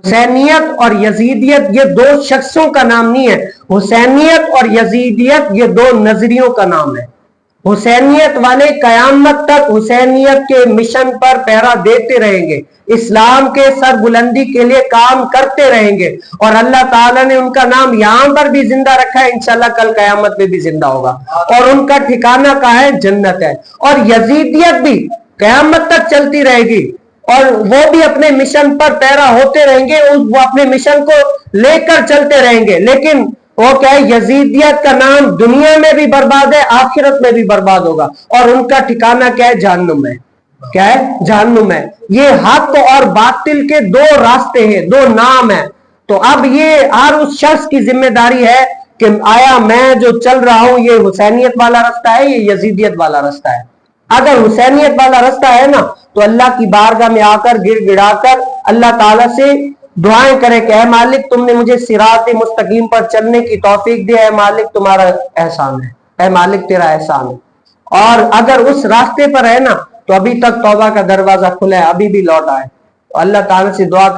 حسینیت اور یزیدیت یہ دو شخصوں کا نام نہیں ہے، حسینیت اور یزیدیت یہ دو نظریوں کا نام ہے۔ حسینیت والے قیامت تک حسینیت کے مشن پر پہرا دیتے رہیں گے، اسلام کے سر بلندی کے لیے کام کرتے رہیں گے، اور اللہ تعالیٰ نے ان کا نام یہاں پر بھی زندہ رکھا ہے، انشاءاللہ کل قیامت میں بھی زندہ ہوگا، اور ان کا ٹھکانہ کہاں ہے؟ جنت ہے۔ اور یزیدیت بھی قیامت تک چلتی رہے گی، اور وہ بھی اپنے مشن پر پیرا ہوتے رہیں گے، وہ اپنے مشن کو لے کر چلتے رہیں گے، لیکن وہ کیا ہے؟ یزیدیت کا نام دنیا میں بھی برباد ہے، آخرت میں بھی برباد ہوگا، اور ان کا ٹھکانہ کیا ہے؟ جہنم ہے۔ کیا ہے؟ جہنم ہے۔ یہ حق اور باطل کے دو راستے ہیں، دو نام ہیں۔ تو اب یہ ہر اس شخص کی ذمہ داری ہے کہ آیا میں جو چل رہا ہوں یہ حسینیت والا رستہ ہے، یہ یزیدیت والا رستہ ہے؟ اگر حسینیت والا رستہ ہے نا تو اللہ کی بارگاہ میں آ کر گڑ گڑا کر اللہ تعالیٰ سے دعائیں کرے کہ اے مالک تم نے مجھے صراط مستقیم پر چلنے کی توفیق دی، اے مالک تمہارا احسان ہے، اے مالک تیرا احسان ہے۔ اور اگر اس راستے پر ہے نا تو ابھی تک توبہ کا دروازہ کھلا ہے، ابھی بھی لوٹ آئے۔ تو اللہ تعالیٰ سے دعا کر